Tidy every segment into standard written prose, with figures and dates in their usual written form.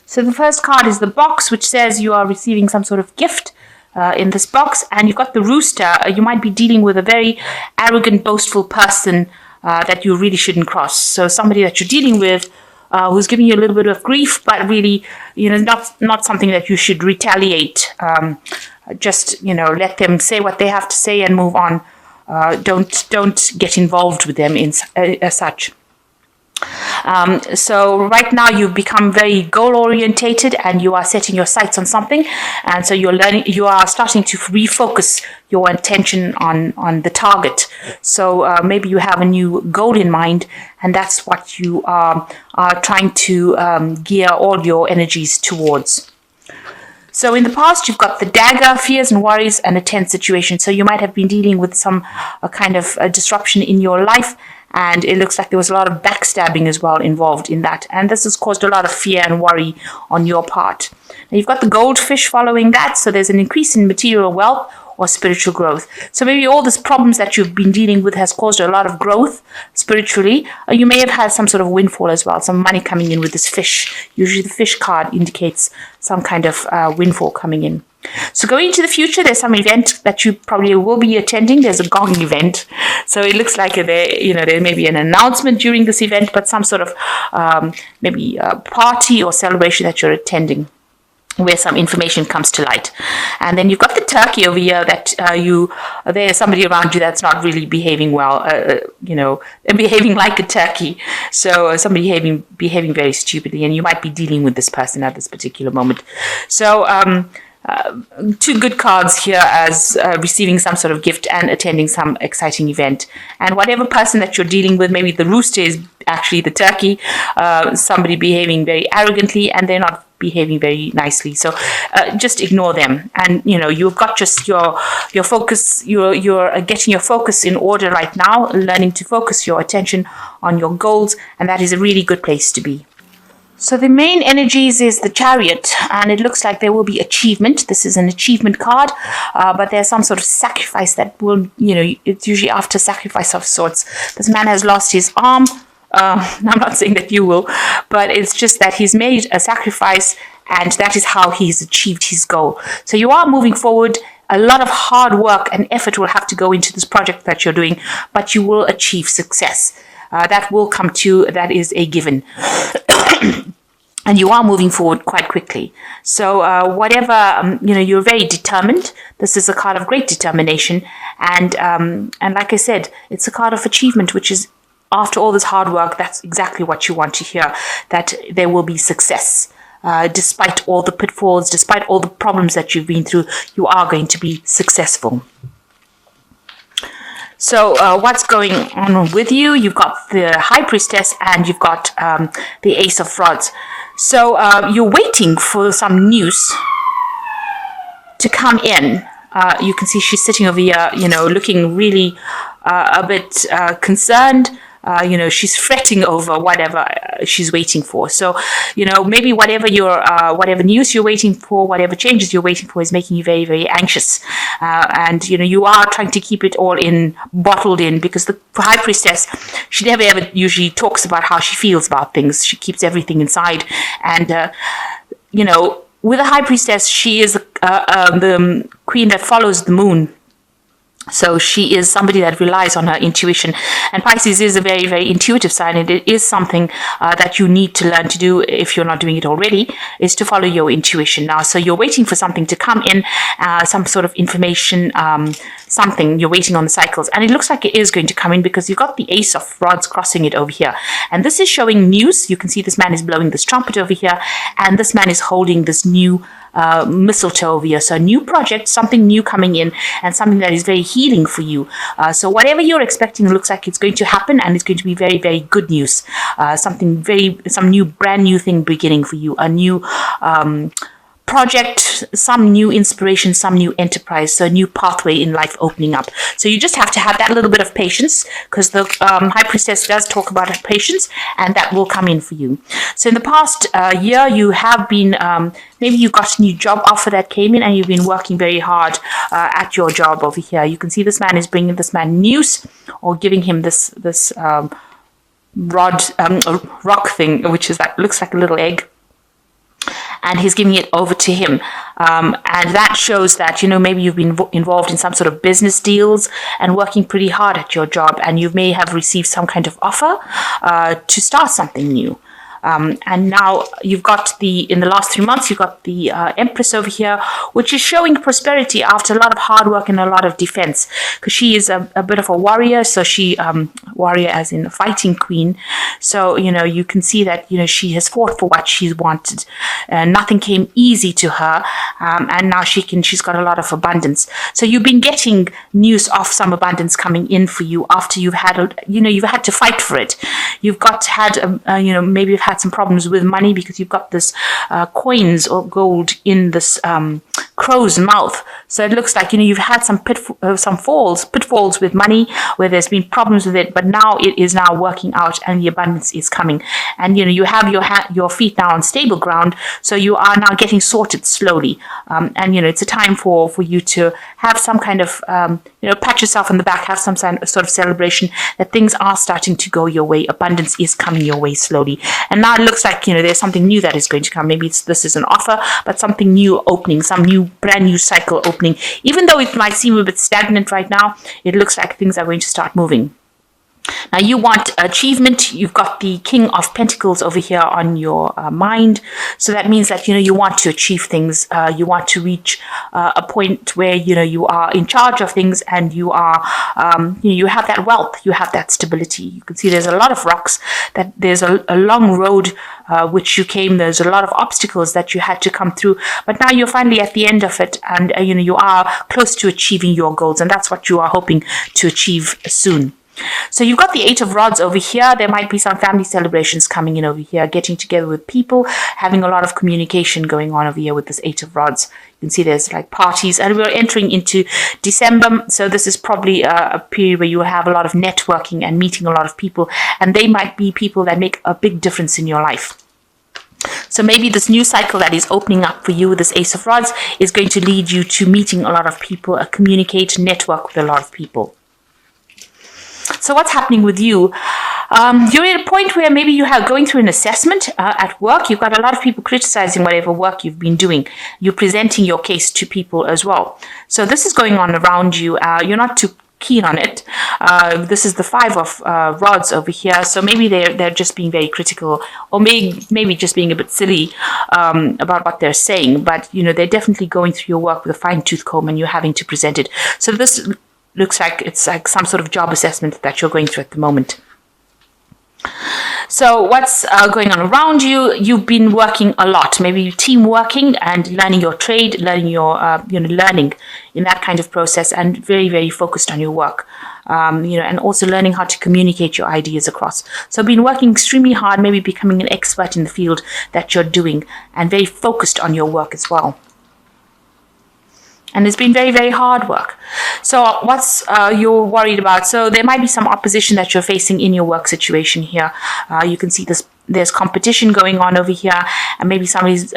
So the first card is the box, which says you are receiving some sort of gift in this box. And you've got the rooster. You might be dealing with a very arrogant, boastful person that you really shouldn't cross. So somebody that you're dealing with who's giving you a little bit of grief, but really, not something that you should retaliate. Just, let them say what they have to say and move on. Don't get involved with them as such. So right now you've become very goal orientated and you are setting your sights on something, and so you are starting to refocus your attention on the target. So maybe you have a new goal in mind, and that's what you are trying to gear all your energies towards. So in the past, you've got the dagger, fears and worries, and a tense situation. So you might have been dealing with some kind of disruption in your life, and it looks like there was a lot of backstabbing as well involved in that. And this has caused a lot of fear and worry on your part. Now you've got the goldfish following that. So there's an increase in material wealth or spiritual growth. So maybe all these problems that you've been dealing with has caused a lot of growth spiritually. You may have had some sort of windfall as well, some money coming in with this fish. Usually the fish card indicates some kind of windfall coming in. So going into the future, there's some event that you probably will be attending. There's a gong event. So it looks like there may be an announcement during this event, but some sort of maybe a party or celebration that you're attending, where some information comes to light. And then you've got the turkey over here that there's somebody around you that's not really behaving well, behaving like a turkey. So somebody behaving very stupidly, and you might be dealing with this person at this particular moment. So two good cards here as receiving some sort of gift and attending some exciting event. And whatever person that you're dealing with, maybe the rooster is actually the turkey, somebody behaving very arrogantly and they're not behaving very nicely. So just ignore them. And, you've got just your focus, you're getting your focus in order right now, learning to focus your attention on your goals. And that is a really good place to be. So the main energies is the Chariot, and it looks like there will be achievement. This is an achievement card, but there's some sort of sacrifice that will, it's usually after sacrifice of sorts. This man has lost his arm. I'm not saying that you will, but it's just that he's made a sacrifice, and that is how he's achieved his goal. So you are moving forward. A lot of hard work and effort will have to go into this project that you're doing, but you will achieve success. That will come to, that is a given. And you are moving forward quite quickly. So whatever, you're very determined. This is a card of great determination. And like I said, it's a card of achievement, which is after all this hard work, that's exactly what you want to hear, that there will be success. Despite all the pitfalls, despite all the problems that you've been through, you are going to be successful. So what's going on with you? You've got the High Priestess and you've got the Ace of Rods. So you're waiting for some news to come in. You can see she's sitting over here, looking really a bit concerned. She's fretting over whatever she's waiting for. So, maybe whatever news you're waiting for, whatever changes you're waiting for is making you very, very anxious. And you are trying to keep it all bottled in, because the High Priestess, she never ever usually talks about how she feels about things. She keeps everything inside. And, with the High Priestess, she is the queen that follows the moon. So she is somebody that relies on her intuition. And Pisces is a very, very intuitive sign. And it is something that you need to learn to do, if you're not doing it already, is to follow your intuition now. So you're waiting for something to come in, some sort of information, something. You're waiting on the cycles. And it looks like it is going to come in, because you've got the Ace of Rods crossing it over here. And this is showing news. You can see this man is blowing this trumpet over here. And this man is holding this new mistletoe over here. So a new project, something new coming in, and something that is very healing for you. So whatever you're expecting looks like it's going to happen, and it's going to be very, very good news. Some new, brand new thing beginning for you. A new project, some new inspiration, some new enterprise, so a new pathway in life opening up. So you just have to have that little bit of patience, because the High Priestess does talk about her patience, and that will come in for you. So in the past year, you have been, maybe you got a new job offer that came in, and you've been working very hard at your job over here. You can see this man is bringing this man news, or giving him this rock thing, which is looks like a little egg. and he's giving it over to him. And that shows that, maybe you've been involved in some sort of business deals and working pretty hard at your job, and you may have received some kind of offer to start something new. And now you've got in the last 3 months, you've got the Empress over here, which is showing prosperity after a lot of hard work and a lot of defense, because she is a bit of a warrior. So she, warrior as in a fighting queen. So, you can see that, she has fought for what she's wanted. Nothing came easy to her. And now she's got a lot of abundance. So you've been getting news of some abundance coming in for you after you've had, you've had to fight for it. You've maybe you've had some problems with money because you've got this coins or gold in this crow's mouth. So it looks like you've had some pitfalls with money where there's been problems with it, but now it is now working out and the abundance is coming. And you have your feet now on stable ground, so you are now getting sorted slowly. And it's a time for you to have some kind of pat yourself on the back, have some sort of celebration that things are starting to go your way. Abundance is coming your way slowly. And now it looks like, there's something new that is going to come. Maybe this is an offer, but something new opening, some brand new cycle opening. Even though it might seem a bit stagnant right now, it looks like things are going to start moving. Now you want achievement. You've got the King of Pentacles over here on your mind. So that means that, you want to achieve things. You want to reach a point where, you are in charge of things, and you are, you have that wealth, you have that stability. You can see there's a lot of rocks, that there's a long road which you came. There's a lot of obstacles that you had to come through, but now you're finally at the end of it, and, you are close to achieving your goals, and that's what you are hoping to achieve soon. So you've got the Eight of Rods over here. There might be some family celebrations coming in over here, getting together with people, having a lot of communication going on over here with this Eight of Rods. You can see there's like parties, and we're entering into December. So this is probably a period where you will have a lot of networking and meeting a lot of people, and they might be people that make a big difference in your life. So maybe this new cycle that is opening up for you with this Ace of Rods is going to lead you to meeting a lot of people, communicate, network with a lot of people. So what's happening with you? You're at a point where maybe you are going through an assessment at work. You've got a lot of people criticizing whatever work you've been doing. You're presenting your case to people as well. So this is going on around you. You're not too keen on it. This is the Five of Rods over here. So maybe they're just being very critical, or maybe just being a bit silly about what they're saying. But, they're definitely going through your work with a fine-tooth comb, and you're having to present it. So this looks like it's like some sort of job assessment that you're going through at the moment. So what's going on around you? You've been working a lot, maybe team working and learning your trade, learning your, learning in that kind of process, and very, very focused on your work, and also learning how to communicate your ideas across. So been working extremely hard, maybe becoming an expert in the field that you're doing, and very focused on your work as well. And it's been very, very hard work. So what's you're worried about? So there might be some opposition that you're facing in your work situation here. You can see there's competition going on over here, and maybe somebody's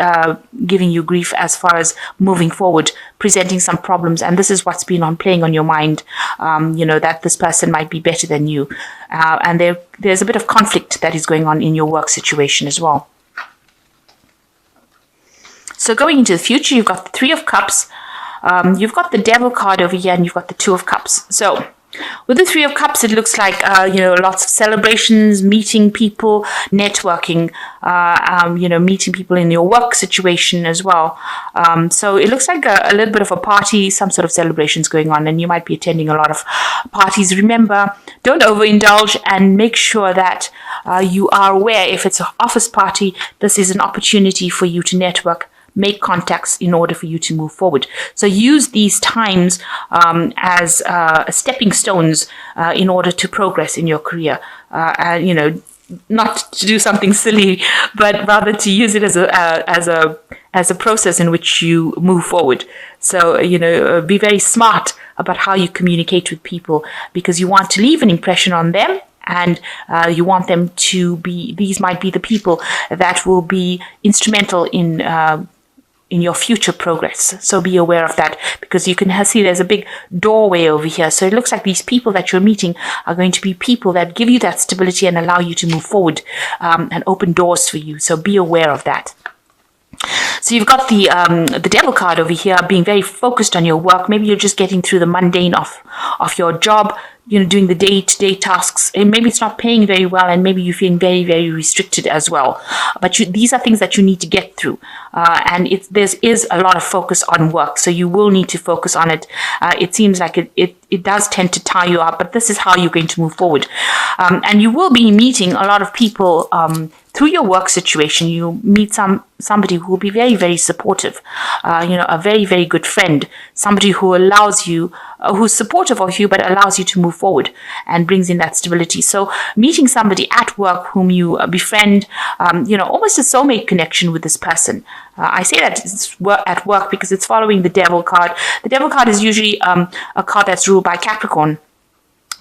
giving you grief as far as moving forward, presenting some problems. And this is what's been playing on your mind, that this person might be better than you. And there's a bit of conflict that is going on in your work situation as well. So going into the future, you've got the Three of Cups. You've got the Devil card over here, and you've got the Two of Cups. So with the Three of Cups, it looks like, lots of celebrations, meeting people, networking, meeting people in your work situation as well. So it looks like a little bit of a party, some sort of celebrations going on, and you might be attending a lot of parties. Remember, don't overindulge, and make sure that you are aware if it's an office party, this is an opportunity for you to network, make contacts in order for you to move forward. So use these times as stepping stones in order to progress in your career. Not to do something silly, but rather to use it as a process in which you move forward. So, be very smart about how you communicate with people, because you want to leave an impression on them. And you want them to be, these might be the people that will be instrumental in your future progress. So be aware of that, because you can see there's a big doorway over here. So it looks like these people that you're meeting are going to be people that give you that stability and allow you to move forward and open doors for you. So be aware of that. So So you've got the devil card over here, being very focused on your work. Maybe you're just getting through the mundane of your job, doing the day-to-day tasks, and maybe it's not paying very well, and maybe you're feeling very, very restricted as well. But these are things that you need to get through, and there is a lot of focus on work, so you will need to focus on it. It seems like it does tend to tie you up, but this is how you're going to move forward. And you will be meeting a lot of people through your work situation. You meet somebody who will be very, very supportive, a very, very good friend, somebody who allows you, who's supportive of you, but allows you to move forward and brings in that stability. So meeting somebody at work whom you befriend, almost a soulmate connection with this person. I say that it's at work because it's following the devil card. The devil card is usually a card that's ruled by Capricorn,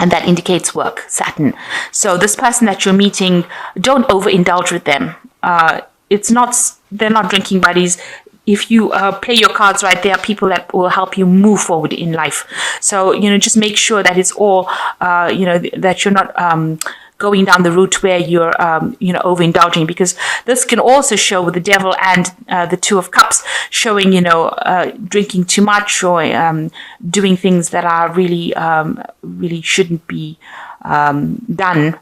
and that indicates work, Saturn. So this person that you're meeting, don't overindulge with them. They're not drinking buddies. If you play your cards right, there are people that will help you move forward in life. So, just make sure that it's all, that you're not going down the route where you're, overindulging, because this can also show with the devil and the Two of Cups showing, drinking too much or doing things that are really, really shouldn't be done.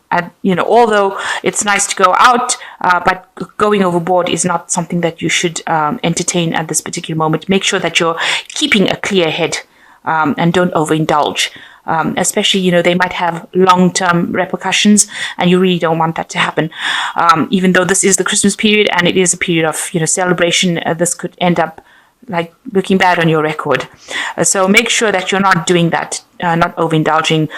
Although it's nice to go out, but going overboard is not something that you should entertain at this particular moment. Make sure that you're keeping a clear head and don't overindulge. Especially, they might have long-term repercussions, and you really don't want that to happen. Even though this is the Christmas period and it is a period of, celebration, this could end up like looking bad on your record. So make sure that you're not doing that, not overindulging.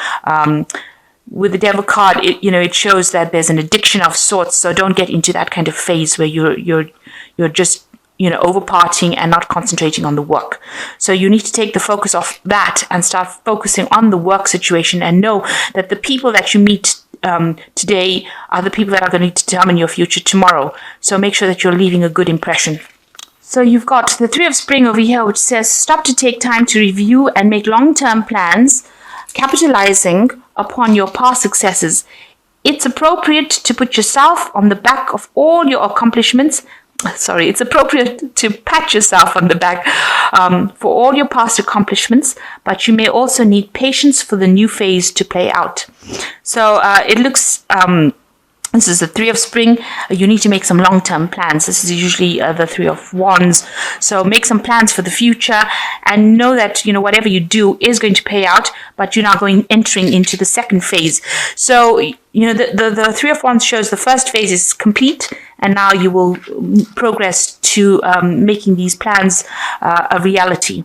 With the devil card, it shows that there's an addiction of sorts. So don't get into that kind of phase where you're just over partying and not concentrating on the work. So you need to take the focus off that and start focusing on the work situation, and know that the people that you meet today are the people that are going to determine your future tomorrow. So make sure that you're leaving a good impression. So you've got the Three of Spring over here, which says stop to take time to review and make long-term plans, capitalizing upon your past successes. It's appropriate to put yourself on the back of all your accomplishments. It's appropriate to pat yourself on the back for all your past accomplishments, but you may also need patience for the new phase to play out. So it looks, this is the Three of Spring. You need to make some long-term plans. This is usually the Three of Wands. So make some plans for the future, and know that, whatever you do is going to pay out, but you're now entering into the second phase. So, the Three of Wands shows the first phase is complete, and now you will progress to making these plans a reality.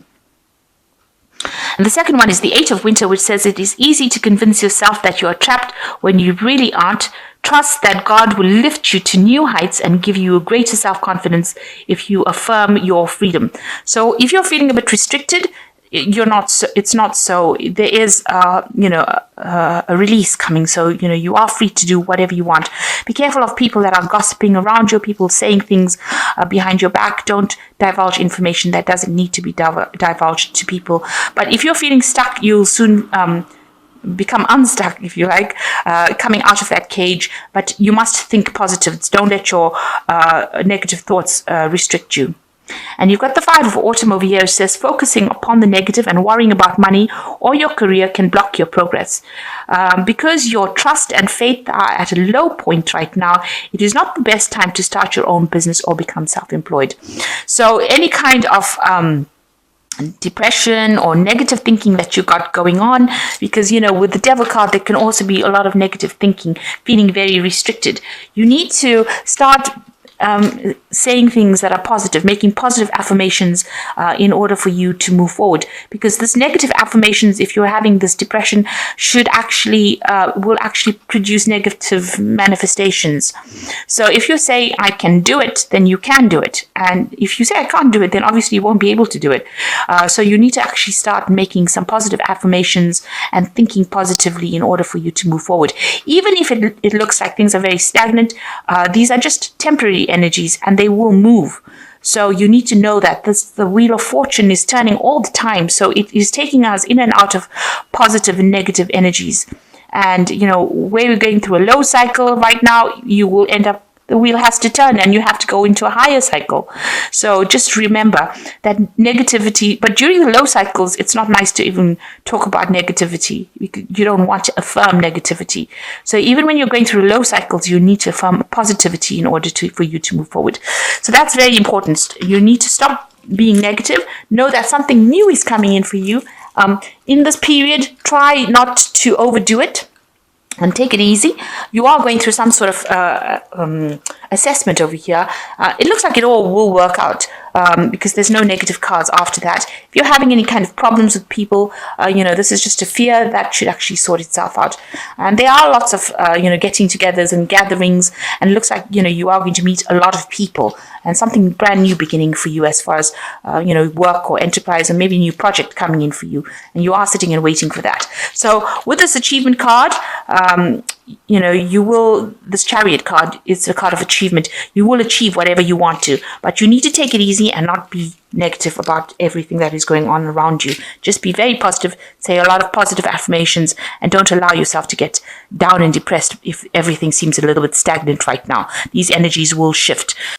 And the second one is the Eight of Winter, which says it is easy to convince yourself that you are trapped when you really aren't. Trust that God will lift you to new heights and give you a greater self-confidence if you affirm your freedom. So if you're feeling a bit restricted, it's not so. There is, a release coming. So, you are free to do whatever you want. Be careful of people that are gossiping around you, people saying things behind your back. Don't divulge information that doesn't need to be divulged to people. But if you're feeling stuck, you'll soon become unstuck, if you like, coming out of that cage. But you must think positive. Don't let your negative thoughts restrict you. And you've got the Five of Autumn over here. It says focusing upon the negative and worrying about money or your career can block your progress. Because your trust and faith are at a low point right now, it is not the best time to start your own business or become self-employed. So any kind of depression or negative thinking that you got going on, because with the devil card there can also be a lot of negative thinking, feeling very restricted. You need to start saying things that are positive, making positive affirmations in order for you to move forward. Because this negative affirmations, if you're having this depression, will actually produce negative manifestations. So if you say, I can do it, then you can do it. And if you say, I can't do it, then obviously you won't be able to do it. So you need to actually start making some positive affirmations and thinking positively in order for you to move forward. Even if it looks like things are very stagnant, these are just temporary energies and they will move. So you need to know that the wheel of fortune is turning all the time. So it is taking us in and out of positive and negative energies. And, where we're going through a low cycle right now, you will end up the wheel has to turn and you have to go into a higher cycle. So just remember that negativity, but during the low cycles, it's not nice to even talk about negativity. You don't want to affirm negativity. So even when you're going through low cycles, you need to affirm positivity in order for you to move forward. So that's very important. You need to stop being negative. Know that something new is coming in for you. In this period, try not to overdo it. And take it easy. You are going through some sort of assessment over here. It looks like it all will work out because there's no negative cards after that. If you're having any kind of problems with people, this is just a fear that should actually sort itself out. And there are lots of, getting-togethers and gatherings. And it looks like, you are going to meet a lot of people and something brand new beginning for you as far as, work or enterprise or maybe a new project coming in for you. And you are sitting and waiting for that. So with this achievement card, this Chariot card is a card of achievement. You will achieve whatever you want to, but you need to take it easy and not be negative about everything that is going on around you. Just be very positive, say a lot of positive affirmations, and don't allow yourself to get down and depressed if everything seems a little bit stagnant right now. These energies will shift.